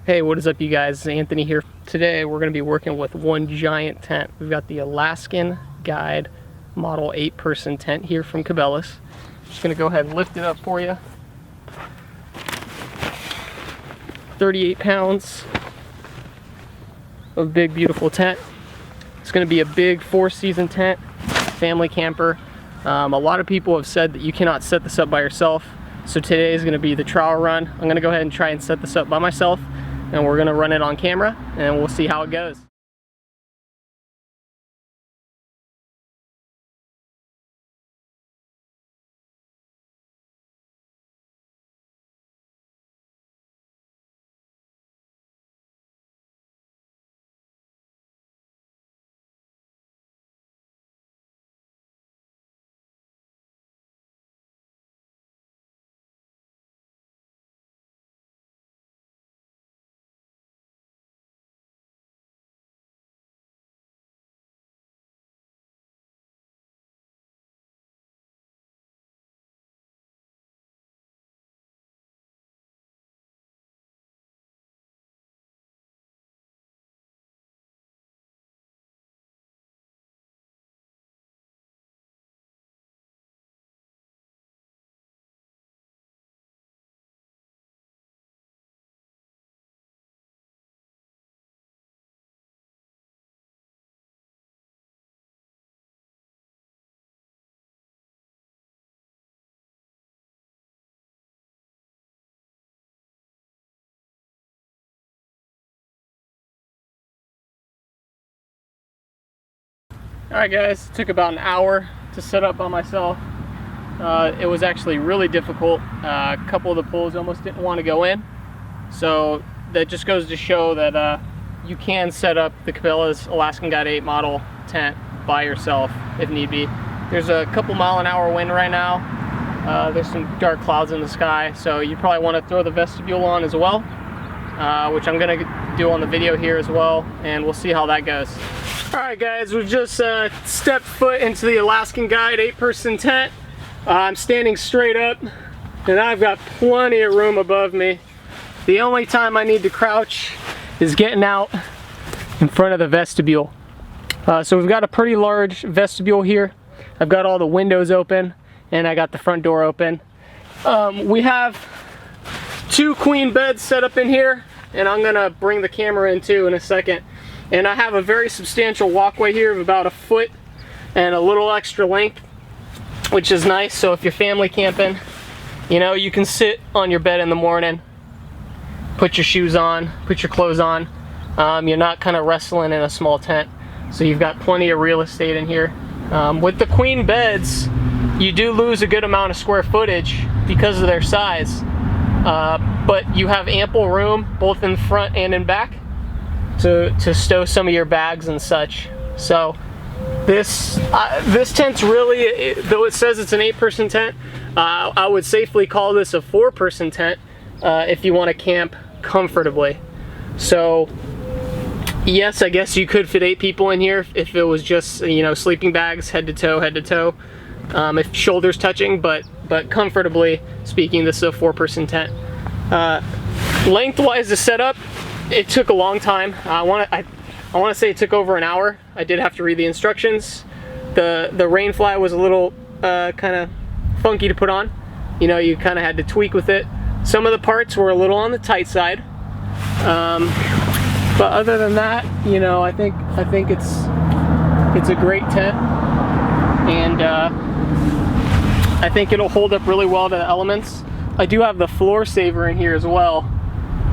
Hey, what is up you guys? Anthony here. Today we're going to be working with one giant tent. We've got the Alaskan Guide Model 8-person tent here from Cabelas. Just going to go ahead and lift it up for you. 38 pounds of big beautiful tent. It's going to be a big 4-season tent, family camper. A lot of people have said that you cannot set this up by yourself. So today is going to be the trial run. I'm going to go ahead and try and set this up by myself. And we're going to run it on camera and we'll see how it goes. Alright guys, it took about an hour to set up by myself. It was actually really difficult. A couple of the poles almost didn't want to go in. So that just goes to show that you can set up the Cabelas Alaskan Guide 8 model tent by yourself if need be. There's a couple mile-an-hour wind right now. There's some dark clouds in the sky, so you probably want to throw the Vestibule on as well, which I'm going to do on the video here as well, and we'll see how that goes. Alright guys, we've just stepped foot into the Alaskan Guide 8-person tent. I'm standing straight up and I've got plenty of room above me. The only time I need to crouch is getting out in front of the vestibule. So we've got a pretty large vestibule here. I've got all the windows open and I got the front door open. We have 2 queen beds set up in here, and I'm gonna bring the camera in too in a second. And I have a very substantial walkway here of about 1 foot and a little extra length, which is nice. So if you're family camping, you know, you can sit on your bed in the morning, put your shoes on, put your clothes on. You're not kind of wrestling in a small tent. So you've got plenty of real estate in here. With the queen beds, you do lose a good amount of square footage because of their size. But you have ample room both in front and in back to stow some of your bags and such. So this tent's really, though it says it's an 8-person tent, I would safely call this a 4-person tent if you want to camp comfortably. So yes, I guess you could fit 8 people in here if it was just, you know, sleeping bags head to toe, if shoulders touching, but comfortably speaking, this is a 4-person tent. Lengthwise to set up, it took a long time. I want to say it took over an hour. I did have to read the instructions. The rain fly was a little kind of funky to put on. You know, you kind of had to tweak with it. Some of the parts were a little on the tight side. But other than that, you know, I think it's a great tent, and I think it'll hold up really well to the elements. I do have the floor saver in here as well.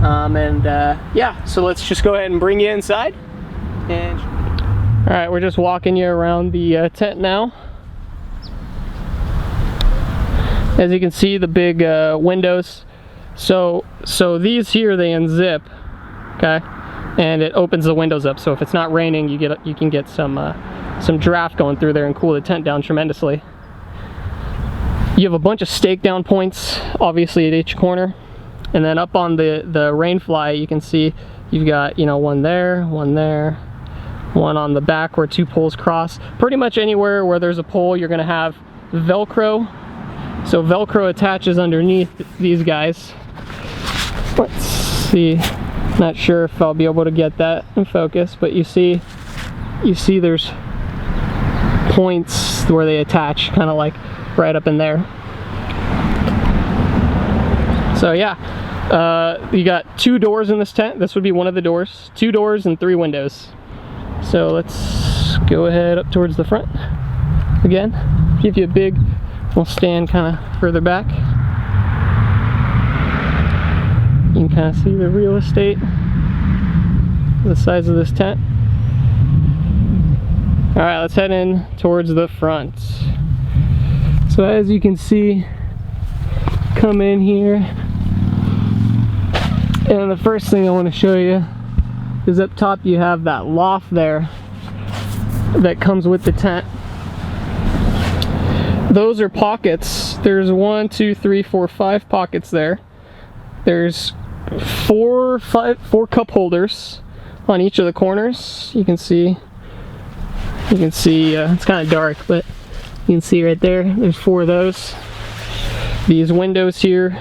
Yeah, so let's just go ahead and bring you inside. And all right, we're just walking you around the tent now. As you can see, the big windows. So these here, they unzip, okay, and it opens the windows up. So if it's not raining, you can get some draft going through there and cool the tent down tremendously. You have a bunch of stake down points, obviously at each corner. And then up on the rain fly, you can see you've got, you know, one there, one on the back where 2 poles cross. Pretty much anywhere where there's a pole, you're gonna have Velcro. So Velcro attaches underneath these guys. Let's see. Not sure if I'll be able to get that in focus, but you see there's points where they attach, kind of like right up in there. So yeah, you got 2 doors in this tent. This would be one of the doors. 2 doors and 3 windows. So let's go ahead up towards the front. Again, give you a big, we'll stand kind of further back. You can kind of see the real estate, the size of this tent. All right, let's head in towards the front. So as you can see, come in here, and the first thing I want to show you is up top you have that loft there that comes with the tent. Those are pockets. There's 1, 2, 3, 4, 5 pockets there. There's 4 cup holders on each of the corners. You can see it's kind of dark, but you can see right there, there's 4 of those. These windows here,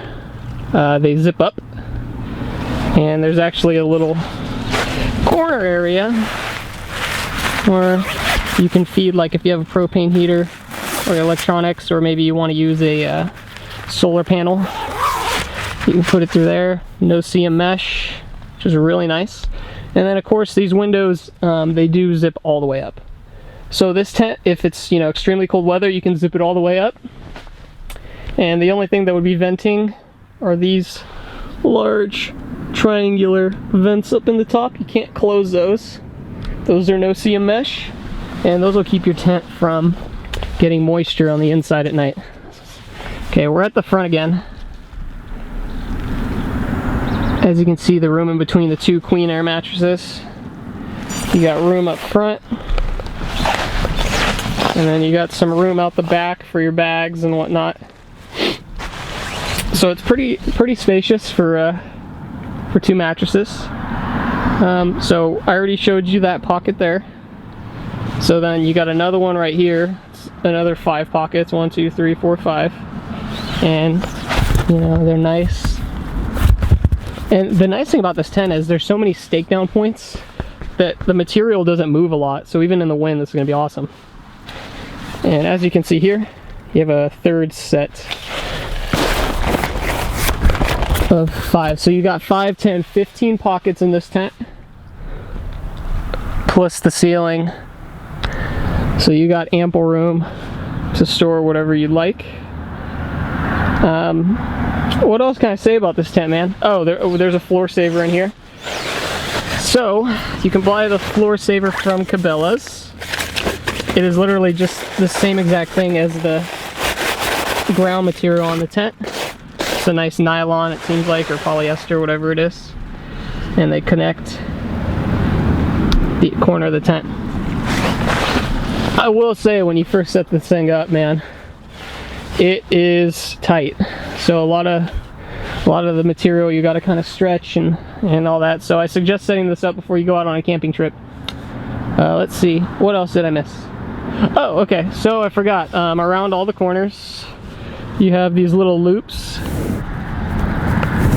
they zip up, and there's actually a little corner area where you can feed, like if you have a propane heater or electronics, or maybe you want to use a solar panel, you can put it through there. No seam mesh, which is really nice. And then of course these windows, they do zip all the way up. So this tent, if it's extremely cold weather, you can zip it all the way up. And the only thing that would be venting are these large triangular vents up in the top. You can't close those. Those are no seam mesh, and those will keep your tent from getting moisture on the inside at night. Okay, we're at the front again. As you can see, the room in between the 2 queen air mattresses. You got room up front, and then you got some room out the back for your bags and whatnot. So it's pretty spacious for 2 mattresses. So I already showed you that pocket there. So then you got another one right here. It's another 5 pockets. 1, 2, 3, 4, 5. And they're nice. And the nice thing about this tent is there's so many stake down points that the material doesn't move a lot. So even in the wind, this is going to be awesome. And as you can see here, you have a 3rd set of 5. So you got 5, 10, 15 pockets in this tent, plus the ceiling. So you got ample room to store whatever you'd like. What else can I say about this tent, man? Oh, there's a floor saver in here. So you can buy the floor saver from Cabelas. It is literally just the same exact thing as the ground material on the tent. It's a nice nylon, it seems like, or polyester, whatever it is. And they connect the corner of the tent. I will say, when you first set this thing up, man, it is tight. So a lot of the material you got to kind of stretch and all that. So I suggest setting this up before you go out on a camping trip. Let's see, what else did I miss? Oh, okay, so I forgot, around all the corners you have these little loops.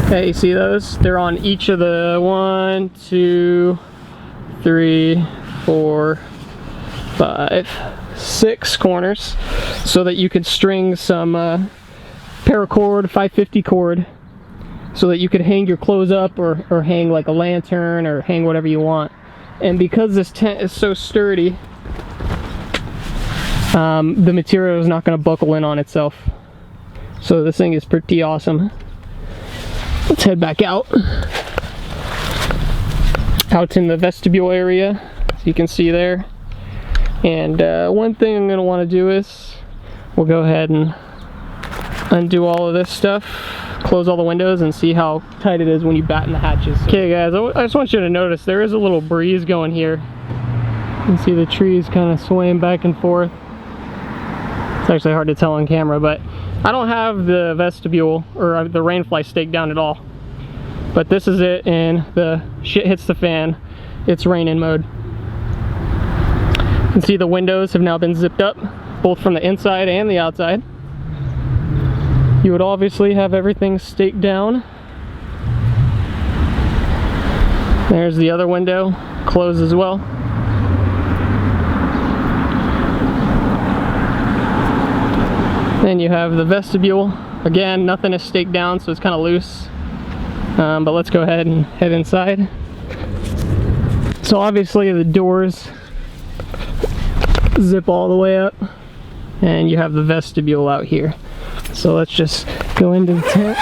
Okay, you see those? They're on each of the 1, 2, 3, 4, 5, 6 corners, so that you could string some paracord, 550 cord, so that you could hang your clothes up, or hang like a lantern, or hang whatever you want. And because this tent is so sturdy, the material is not going to buckle in on itself. So this thing is pretty awesome. Let's head back out in the vestibule area, as you can see there. And one thing I'm going to want to do is we'll go ahead and undo all of this stuff, close all the windows, and see how tight it is when you batten the hatches. Okay guys, I just want you to notice there is a little breeze going here. You can see the trees kind of swaying back and forth. It's actually hard to tell on camera, but I don't have the vestibule or the rainfly staked down at all. But this is it, and the shit hits the fan. It's raining mode. You can see the windows have now been zipped up, both from the inside and the outside. You would obviously have everything staked down. There's the other window, closed as well. Then you have the vestibule. Again, nothing is staked down, so it's kind of loose. But let's go ahead and head inside. So obviously the doors zip all the way up, and you have the vestibule out here. So let's just go into the tent.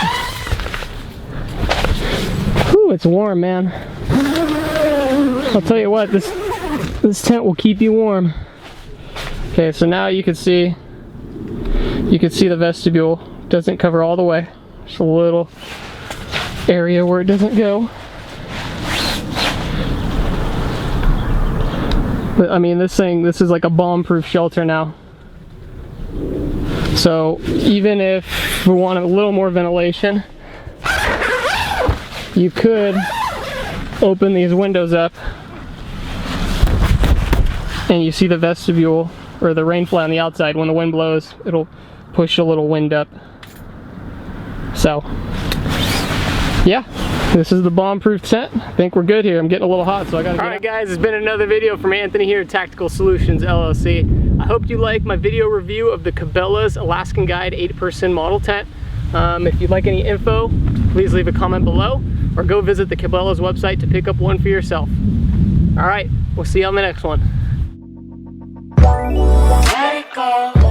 Whew, it's warm, man. I'll tell you what, this tent will keep you warm. Okay, so now you can see the vestibule. Doesn't cover all the way. Just a little area where it doesn't go. But I mean, this is like a bomb-proof shelter now. So even if we want a little more ventilation, you could open these windows up and you see the vestibule or the rain fly on the outside. When the wind blows, it'll push a little wind up. So yeah, this is the bomb-proof tent. I think we're good here. I'm getting a little hot, so I gotta get Alright guys, it's been another video from Anthony here at Tactical Solutions LLC. I hope you like my video review of the Cabelas Alaskan Guide 8-person model tent. If you'd like any info, please leave a comment below or go visit the Cabelas website to pick up one for yourself. Alright, we'll see you on the next one. Let it go.